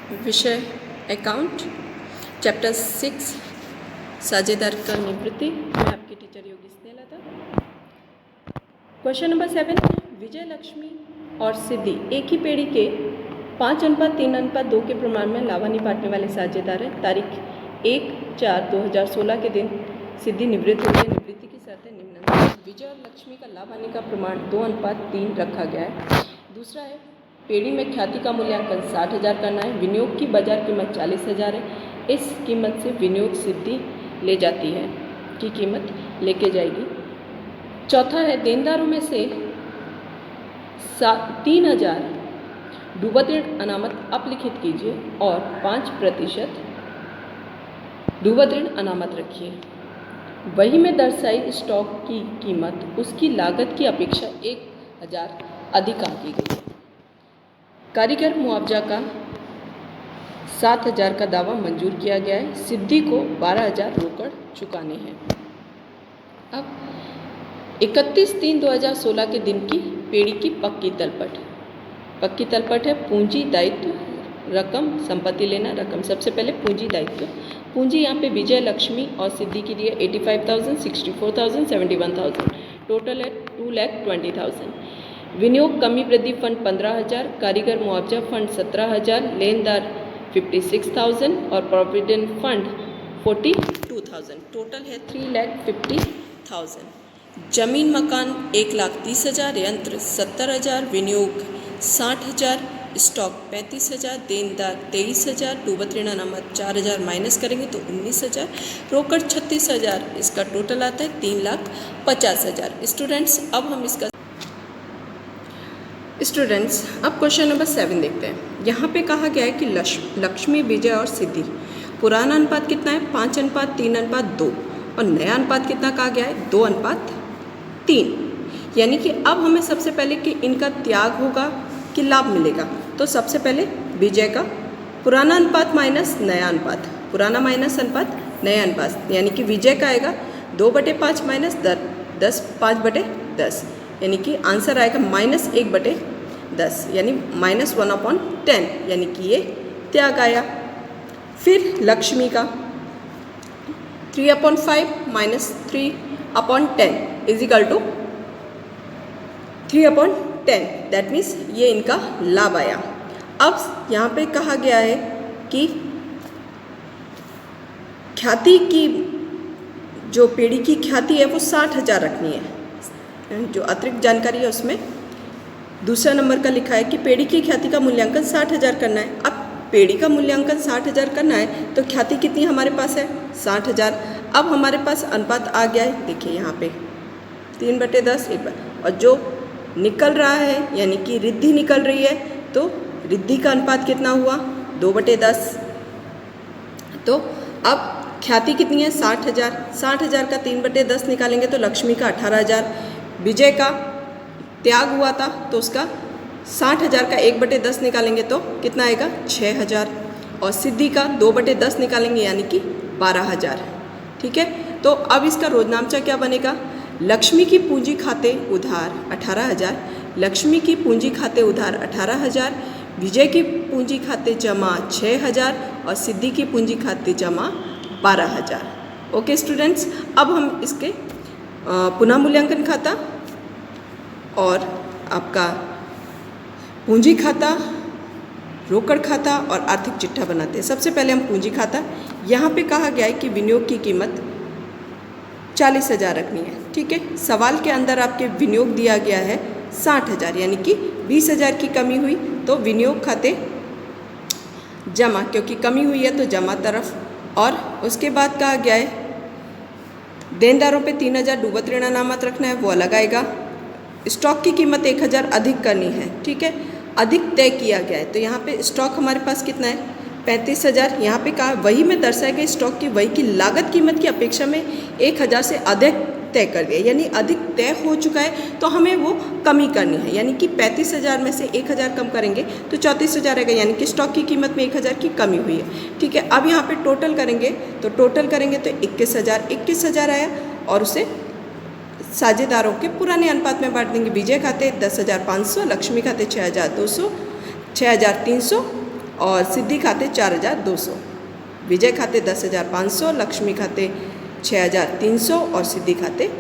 विषय account, chapter 6 साझेदार कर निवृत्ति। मैं आपकी टीचर योगी स्नेहलता। क्वेश्चन नंबर 7, विजय लक्ष्मी और सिद्धि एक ही पीढ़ी के 5:3:2 के प्रमाण में लाभानी बांटने वाले साझेदार हैं। तारीख 1/4/2016 के दिन सिद्धि निवृत्त हुई है। निवृत्ति की शर्तें निम्न। विजय और लक्ष्मी का लाभानी का प्रमाण 2:3 रखा गया है। दूसरा है, पेढ़ी में ख्याति का मूल्यांकन 60,000 करना है। विनियोग की बाजार कीमत 40,000 है। इस कीमत से विनियोग सिद्धि ले जाती है की कीमत लेके जाएगी। चौथा है, देनदारों में से 3,000 डूबत ऋण अनामत अपलिखित कीजिए और 5% डूबत ऋण अनामत रखिए। वही में दर्शाई स्टॉक की कीमत उसकी लागत की अपेक्षा 1,000 अधिक आंकी गई है। कारीगर मुआवजा का 7,000 का दावा मंजूर किया गया है। सिद्धि को 12,000 रोकड़ चुकाने हैं। अब 31/3/2016 के दिन की पेढ़ी की पक्की तलपट है पूंजी दायित्व रकम संपत्ति लेना रकम। सबसे पहले पूंजी दायित्व। पूंजी यहाँ पे विजय लक्ष्मी और सिद्धि के लिए 85,000, 64,000, 71,000, टोटल है 2,20,000। विनियोग कमी वृद्धि फंड 15,000, कारीगर मुआवजा फंड 17,000, लेनदार 56,000 और प्रोविडेंट फंड 42,000, टोटल है 3,50,000। जमीन मकान 1,30,000, यंत्र 70,000, विनियोग 60,000, स्टॉक 35,000, देनदार 23,000, डूबत ऋण अनामत 4,000 माइनस करेंगे तो 19,000, रोकड़ 36,000। इसका टोटल आता है 3,50,000। स्टूडेंट्स अब क्वेश्चन नंबर 7 देखते हैं। यहाँ पे कहा गया है कि लक्ष्मी, विजय और सिद्धि पुराना अनुपात कितना है 5:3:2 और नया अनुपात कितना कहा गया है 2:3। यानी कि अब हमें सबसे पहले कि इनका त्याग होगा कि लाभ मिलेगा। तो सबसे पहले विजय का पुराना अनुपात माइनस नया अनुपात, पुराना माइनस अनुपात नया अनुपात, यानी कि विजय का आएगा 2/5 माइनस 10 5/10, यानी कि आंसर आएगा -1/10, यानी -1/10, यानी कि ये त्याग आया। फिर लक्ष्मी का 3/5 minus 3/10 is equal to 3/10, that means ये इनका लाभ आया। अब यहाँ पे कहा गया है कि ख्याति की जो पेढ़ी की ख्याति है वो 60,000 रखनी है। जो अतिरिक्त जानकारी है उसमें दूसरा नंबर का लिखा है कि पेढ़ी की ख्याति का मूल्यांकन 60,000 करना है। अब पेढ़ी का मूल्यांकन 60,000 करना है तो ख्याति कितनी हमारे पास है 60,000। अब हमारे पास अनुपात आ गया है, देखिए यहाँ पे 3/10 और जो निकल रहा है यानी कि रिद्धि निकल रही है तो रिद्धि का अनुपात कितना हुआ 2/10। तो अब ख्याति कितनी है 60,000, 60,000 का 3/10 निकालेंगे तो लक्ष्मी का 18,000, विजय का त्याग हुआ था तो उसका 60,000 का 1/10 निकालेंगे तो कितना आएगा 6,000 और सिद्धि का 2/10 निकालेंगे यानी कि 12,000। ठीक है, तो अब इसका रोजनामचा क्या बनेगा, लक्ष्मी की पूंजी खाते उधार 18,000, लक्ष्मी की पूंजी खाते उधार 18,000, विजय की पूंजी खाते जमा 6,000 और सिद्धि की पूंजी खाते जमा 12,000। ओके स्टूडेंट्स, अब हम इसके पुनः मूल्यांकन खाता और आपका पूंजी खाता, रोकड़ खाता और आर्थिक चिट्ठा बनाते हैं। सबसे पहले हम पूंजी खाता, यहाँ पे कहा गया है कि विनियोग की कीमत 40,000 रखनी है। ठीक है, सवाल के अंदर आपके विनियोग दिया गया है 60,000, यानी कि 20,000 की कमी हुई तो विनियोग खाते जमा, क्योंकि कमी हुई है तो जमा तरफ। और उसके बाद कहा गया है देनदारों पे 3,000 डूबत ऋण अनामत रखना है, वो अलग आएगा। स्टॉक की कीमत 1,000 अधिक करनी है। ठीक है, अधिक तय किया गया है तो यहाँ पे स्टॉक हमारे पास कितना है 35,000। यहाँ पे कहा वही में दर्शाया गया स्टॉक की वही की लागत कीमत की अपेक्षा में 1,000 से अधिक तय कर दिया, यानी अधिक तय हो चुका है तो हमें वो कमी करनी है, यानी कि 35,000 में से 1,000 कम करेंगे तो 34,000 आएगा, यानी कि स्टॉक की कीमत में 1,000 की कमी हुई है। ठीक है, अब यहाँ पे टोटल करेंगे तो 21,000 आया और उसे साझेदारों के पुराने अनुपात में बांट देंगे। विजय खाते 10,500, लक्ष्मी खाते 6,200, 6,300 और सिद्धि खाते 4,200, विजय खाते 10,500, लक्ष्मी खाते 6,300 और सिद्धि खाते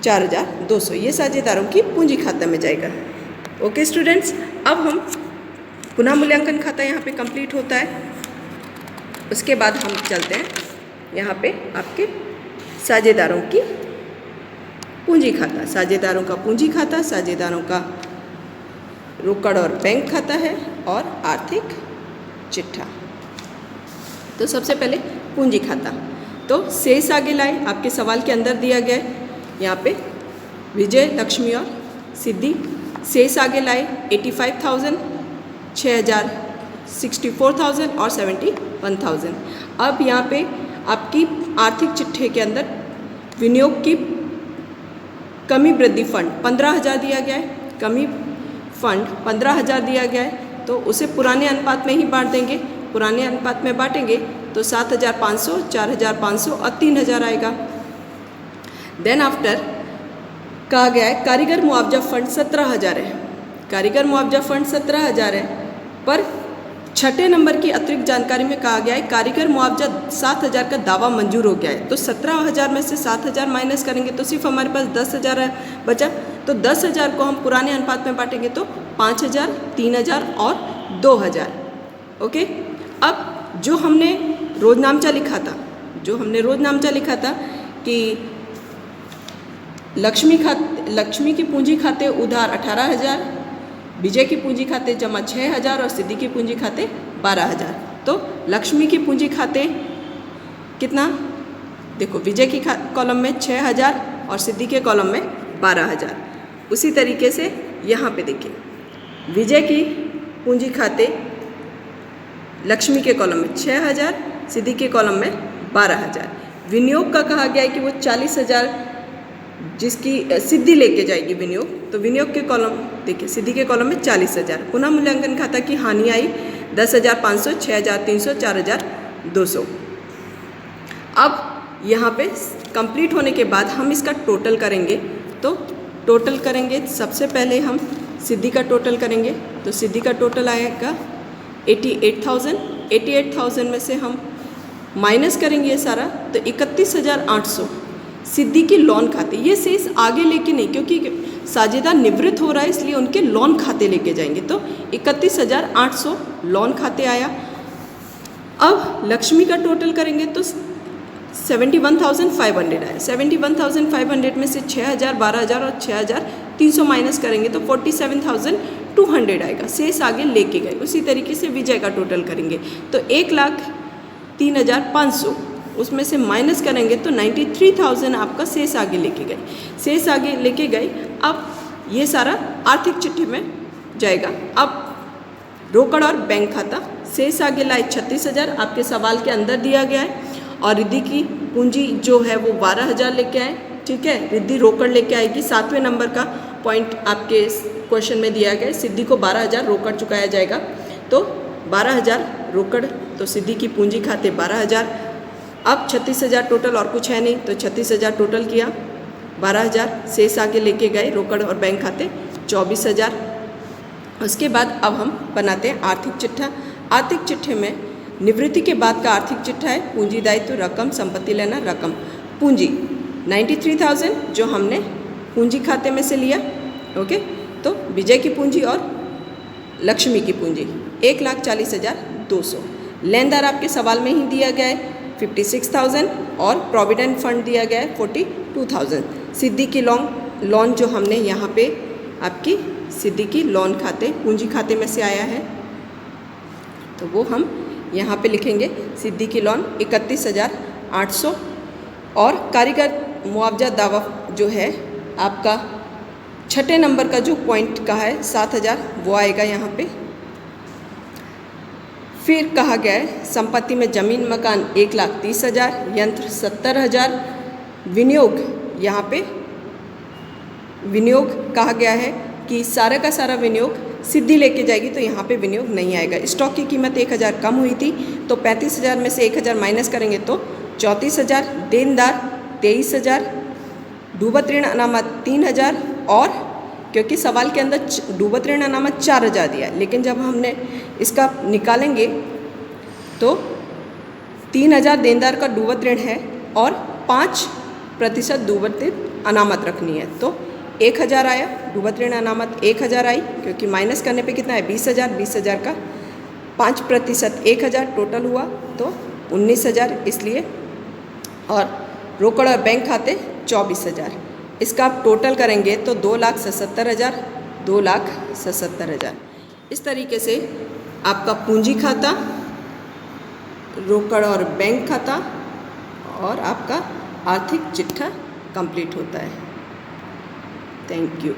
4,200। ये साझेदारों की पूंजी खाता में जाएगा। ओके स्टूडेंट्स, अब हम पुनः मूल्यांकन खाता यहाँ पे कंप्लीट होता है। उसके बाद हम चलते हैं यहाँ पे आपके साझेदारों की पूंजी खाता, साझेदारों का पूंजी खाता, साझेदारों का रोकड़ और बैंक खाता है और आर्थिक चिट्ठा। तो सबसे पहले पूंजी खाता, तो शेष आगे लाए, आपके सवाल के अंदर दिया गया है यहाँ पे विजय, लक्ष्मी और सिद्धि शेष आगे लाए 85,000, 6,000, 64,000 और 71,000। अब यहाँ पे आपकी आर्थिक चिट्ठे के अंदर विनियोग की कमी वृद्धि फंड 15,000 दिया गया है, कमी फंड 15,000 दिया गया है, तो उसे पुराने अनुपात में ही बांट देंगे। पुराने अनुपात में बांटेंगे तो 7,500, 4,500 और 3,000 आएगा। देन आफ्टर कहा गया है कारीगर मुआवजा फंड 17,000 है, कारीगर मुआवजा फंड 17,000 है, पर छठे नंबर की अतिरिक्त जानकारी में कहा गया है कारीगर मुआवजा 7,000 का दावा मंजूर हो गया है। तो 17,000 में से 7,000 माइनस करेंगे तो सिर्फ हमारे पास 10,000 बचा। तो 10,000 को हम पुराने अनुपात में बांटेंगे तो 5,000, 3,000 और 2,000। ओके, अब जो हमने रोजनामचा लिखा था कि लक्ष्मी की पूंजी खाते उधार 18,000, विजय की पूंजी खाते जमा 6,000 और सिद्धि की पूंजी खाते 12,000। तो लक्ष्मी की पूंजी खाते कितना, देखो विजय की कॉलम में 6,000 और सिद्धि के कॉलम में 12,000। उसी तरीके से यहाँ पे देखिए विजय की पूंजी खाते लक्ष्मी के कॉलम में 6,000, सिद्धि के कॉलम में 12,000। विनियोग का कहा गया है कि वो 40,000 जिसकी सिद्धि लेके जाएगी विनियोग, तो विनियोग के कॉलम देखिए सिद्धि के कॉलम में 40,000। पुनः मूल्यांकन खाता की हानि आई 10,500, 6,300, 4,200। अब यहाँ पे कंप्लीट होने के बाद हम इसका टोटल करेंगे। तो टोटल करेंगे, सबसे पहले हम सिद्धि का टोटल करेंगे। तो सिद्धि का टोटल आएगा 88,000। 88,000 में से हम माइनस करेंगे ये सारा, तो 31,800 सिद्धि की लोन खाते। ये शेष आगे लेके नहीं, क्योंकि साझेदार निवृत्त हो रहा है इसलिए उनके लोन खाते लेके जाएंगे। तो 31,800 लोन खाते आया। अब लक्ष्मी का टोटल करेंगे तो 71,500 आया। 71,500 में से 6,000, 12,000 और 6,300 माइनस करेंगे तो 47,200 आएगा। शेष आगे लेके गए। उसी तरीके से विजय का टोटल करेंगे तो 1,03,500 उसमें से माइनस करेंगे तो 93,000 आपका शेष आगे लेके गए। शेष आगे लेके गए। अब ये सारा आर्थिक चिट्ठी में जाएगा। अब रोकड़ और बैंक खाता शेष आगे लाए 36,000, आपके सवाल के अंदर दिया गया है। और रिद्धि की पूंजी जो है वो 12,000 लेके आए। ठीक है, रिद्धि रोकड़ लेके आएगी। 7वें नंबर का पॉइंट आपके क्वेश्चन में दिया गया है। सिद्धि को 12,000 रोकड़ चुकाया जाएगा। तो 12,000 रोकड़, तो सिद्धि की पूंजी खाते 12,000। अब 36,000 टोटल, और कुछ है नहीं, तो 36,000 टोटल किया। 12,000 शेष आगे लेके गए रोकड़ और बैंक खाते 24,000। उसके बाद अब हम बनाते हैं आर्थिक चिट्ठा। आर्थिक चिट्ठे में निवृत्ति के बाद का आर्थिक चिट्ठा है पूंजी दायित्व रकम, संपत्ति लेना रकम। पूंजी 93,000 जो हमने पूंजी खाते में से लिया। ओके, तो विजय की पूंजी और लक्ष्मी की पूंजी 1,40,200। लेनदार आपके सवाल में ही दिया गया है 56,000 और प्रोविडेंट फंड दिया गया है 42,000। सिद्धि की लोन जो हमने यहाँ पे आपकी सिद्धि की लोन खाते पूंजी खाते में से आया है, तो वो हम यहाँ पे लिखेंगे। सिद्धि की लोन 31,800 और कारीगर मुआवजा दावा जो है आपका छठे नंबर का जो पॉइंट का है 7,000 वो आएगा यहाँ पे। फिर कहा गया है संपत्ति में जमीन मकान 1,30,000, यंत्र 70,000। विनियोग, यहाँ पे विनियोग कहा गया है कि सारा का सारा विनियोग सिद्धि लेके जाएगी, तो यहाँ पे विनियोग नहीं आएगा। स्टॉक की कीमत 1,000 कम हुई थी, तो 35,000 में से 1,000 माइनस करेंगे तो 34,000। देनदार 23,000, डूबत ऋण अनामत 3,000 और क्योंकि सवाल के अंदर डूबत ऋण अनामत 4000 दिया है, लेकिन जब हमने इसका निकालेंगे तो 3000 देनदार का डूबत ऋण है और 5% डूबत ऋण अनामत रखनी है। तो 1000 आया, डूबत ऋण अनामत 1000 आई, क्योंकि माइनस करने पे कितना है 20,000, 20,000 का 5% 1000 टोटल हुआ तो 19,000 इसलिए, और रोकड़ और बैंक खाते 24,000। इसका आप टोटल करेंगे तो 2,77,000, 2,77,000। इस तरीके से आपका पूंजी खाता, रोकड़ और बैंक खाता और आपका आर्थिक चिट्ठा कंप्लीट होता है। Thank you.